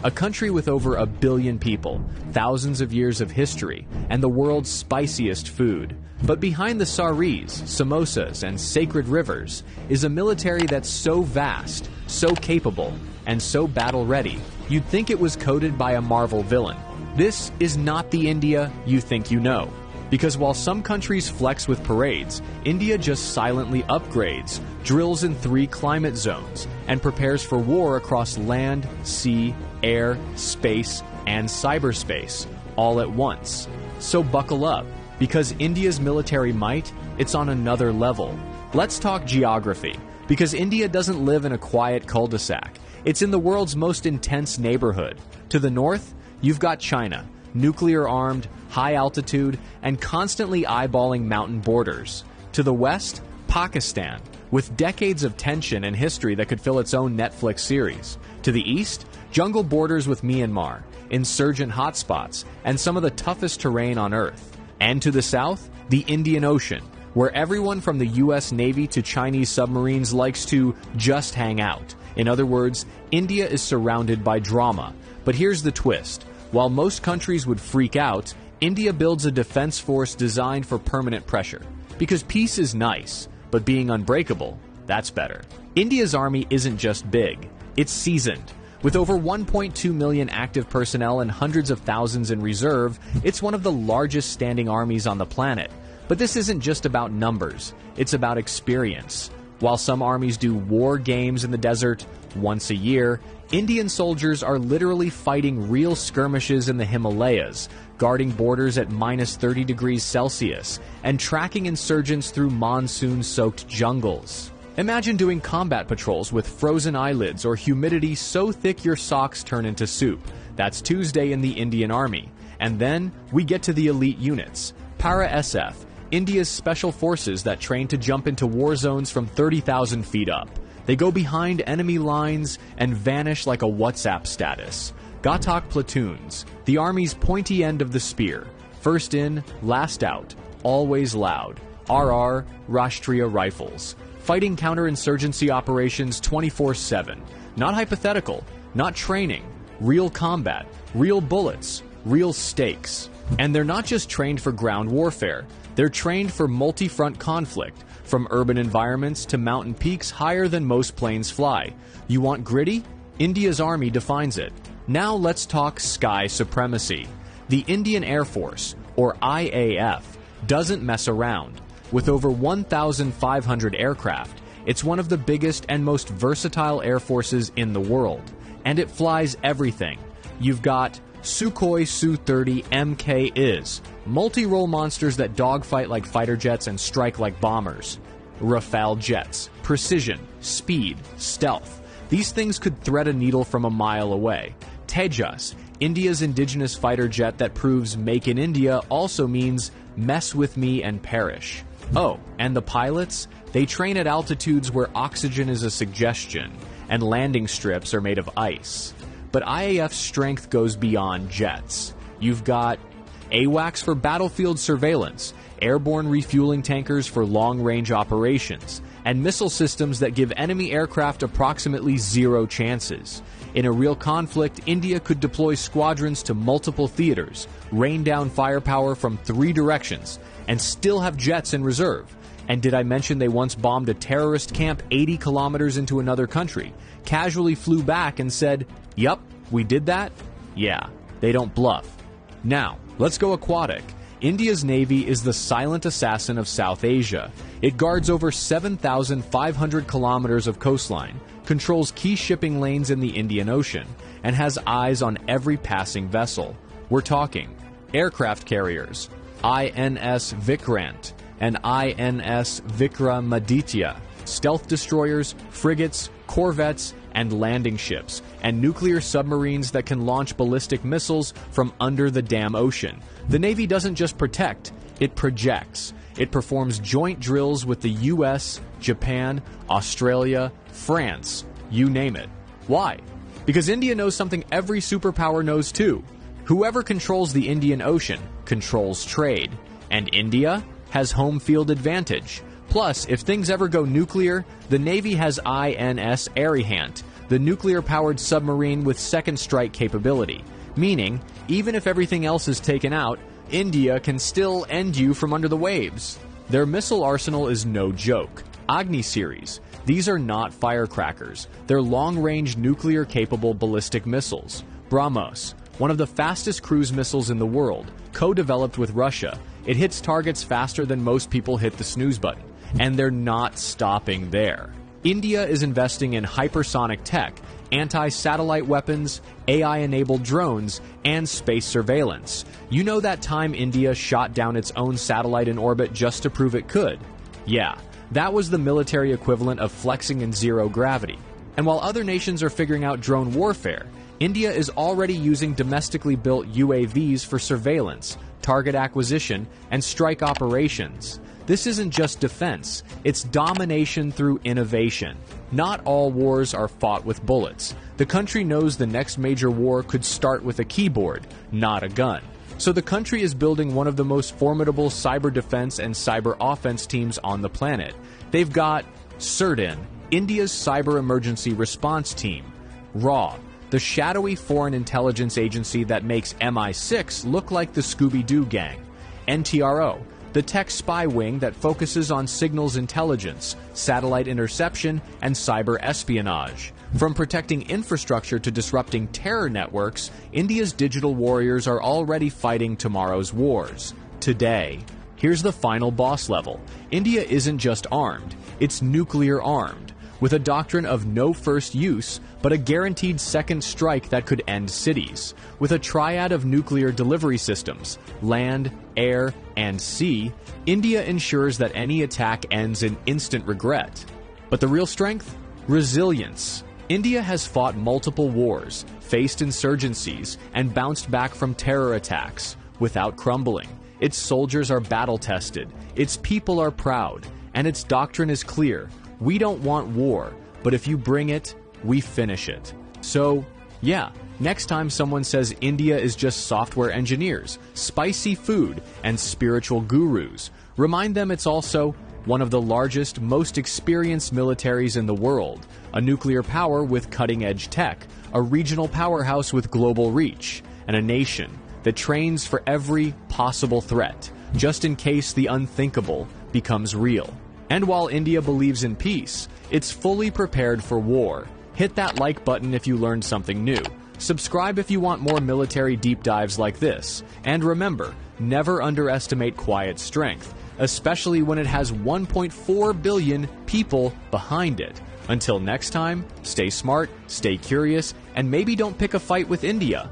a country with over 1 billion people, thousands of years of history, and the world's spiciest food. But behind the saris, samosas, and sacred rivers is a military that's so vast, so capable, and so battle-ready, you'd think it was coded by a Marvel villain. This is not the India you think you know. Because while some countries flex with parades, India just silently upgrades, drills in 3 climate zones, and prepares for war across land, sea, air, space, and cyberspace, all at once. So buckle up, because India's military might, it's on another level. Let's talk geography, because India doesn't live in a quiet cul-de-sac. It's in the world's most intense neighborhood. To the north, you've got China, nuclear-armed, high altitude, and constantly eyeballing mountain borders. To the west, Pakistan, with decades of tension and history that could fill its own Netflix series. To the east, jungle borders with Myanmar, insurgent hotspots, and some of the toughest terrain on Earth. And to the south, the Indian Ocean, where everyone from the US Navy to Chinese submarines likes to just hang out. In other words, India is surrounded by drama. But here's the twist. While most countries would freak out, India builds a defense force designed for permanent pressure. Because peace is nice, but being unbreakable, that's better. India's army isn't just big, it's seasoned. With over 1.2 million active personnel and hundreds of thousands in reserve, it's one of the largest standing armies on the planet. But this isn't just about numbers, it's about experience. While some armies do war games in the desert once a year, Indian soldiers are literally fighting real skirmishes in the Himalayas, guarding borders at minus 30 degrees Celsius, and tracking insurgents through monsoon-soaked jungles. Imagine doing combat patrols with frozen eyelids or humidity so thick your socks turn into soup. That's Tuesday in the Indian Army. And then we get to the elite units. Para-SF, India's special forces that train to jump into war zones from 30,000 feet up. They go behind enemy lines and vanish like a WhatsApp status. Ghatak platoons, the army's pointy end of the spear. First in, last out, always loud. RR, Rashtriya Rifles. Fighting counterinsurgency operations 24/7. Not hypothetical, not training. Real combat, real bullets, real stakes. And they're not just trained for ground warfare. They're trained for multi-front conflict, from urban environments to mountain peaks higher than most planes fly. You want gritty? India's army defines it. Now let's talk sky supremacy. The Indian Air Force, or IAF, doesn't mess around. With over 1,500 aircraft, it's one of the biggest and most versatile air forces in the world. And it flies everything. You've got Sukhoi Su-30 MK-IS, multi-role monsters that dogfight like fighter jets and strike like bombers. Rafale jets, precision, speed, stealth. These things could thread a needle from a mile away. Tejas, India's indigenous fighter jet that proves Make in India also means mess with me and perish. Oh, and the pilots? They train at altitudes where oxygen is a suggestion, and landing strips are made of ice. But IAF's strength goes beyond jets. You've got AWACS for battlefield surveillance, airborne refueling tankers for long-range operations, and missile systems that give enemy aircraft approximately 0 chances. In a real conflict, India could deploy squadrons to multiple theaters, rain down firepower from 3 directions, and still have jets in reserve. And did I mention they once bombed a terrorist camp 80 kilometers into another country, casually flew back and said, "Yup, we did that"? Yeah, they don't bluff. Now, let's go aquatic. India's Navy is the silent assassin of South Asia. It guards over 7,500 kilometers of coastline, controls key shipping lanes in the Indian Ocean, and has eyes on every passing vessel. We're talking aircraft carriers, INS Vikrant and INS Vikramaditya, stealth destroyers, frigates, corvettes, and landing ships, and nuclear submarines that can launch ballistic missiles from under the damn ocean. The Navy doesn't just protect, it projects. It performs joint drills with the US, Japan, Australia, France, you name it. Why? Because India knows something every superpower knows too. Whoever controls the Indian Ocean controls trade, and India has home field advantage. Plus, if things ever go nuclear, the Navy has INS Arihant, the nuclear-powered submarine with second strike capability, meaning even if everything else is taken out, India can still end you from under the waves. Their missile arsenal is no joke. Agni series. These are not firecrackers. They're long-range nuclear-capable ballistic missiles. BrahMos, one of the fastest cruise missiles in the world, co-developed with Russia. It hits targets faster than most people hit the snooze button. And they're not stopping there. India is investing in hypersonic tech, anti-satellite weapons, AI-enabled drones, and space surveillance. You know that time India shot down its own satellite in orbit just to prove it could? Yeah, that was the military equivalent of flexing in zero gravity. And while other nations are figuring out drone warfare, India is already using domestically built UAVs for surveillance, target acquisition, and strike operations. This isn't just defense, it's domination through innovation. Not all wars are fought with bullets. The country knows the next major war could start with a keyboard, not a gun. So the country is building one of the most formidable cyber defense and cyber offense teams on the planet. They've got CERT-IN, India's Cyber Emergency Response Team, RAW, the shadowy foreign intelligence agency that makes MI6 look like the Scooby-Doo gang, NTRO, the tech spy wing that focuses on signals intelligence, satellite interception, and cyber espionage. From protecting infrastructure to disrupting terror networks, India's digital warriors are already fighting tomorrow's wars. Today. Here's the final boss level. India isn't just armed, it's nuclear armed, with a doctrine of no first use, but a guaranteed second strike that could end cities. With a triad of nuclear delivery systems, land, air, and sea, India ensures that any attack ends in instant regret. But the real strength? Resilience. India has fought multiple wars, faced insurgencies, and bounced back from terror attacks without crumbling. Its soldiers are battle-tested, its people are proud, and its doctrine is clear. We don't want war, but if you bring it, we finish it. So, yeah, next time someone says India is just software engineers, spicy food, and spiritual gurus, remind them it's also one of the largest, most experienced militaries in the world, a nuclear power with cutting-edge tech, a regional powerhouse with global reach, and a nation that trains for every possible threat, just in case the unthinkable becomes real. And while India believes in peace, it's fully prepared for war. Hit that like button if you learned something new. Subscribe if you want more military deep dives like this. And remember, never underestimate quiet strength, especially when it has 1.4 billion people behind it. Until next time, stay smart, stay curious, and maybe don't pick a fight with India.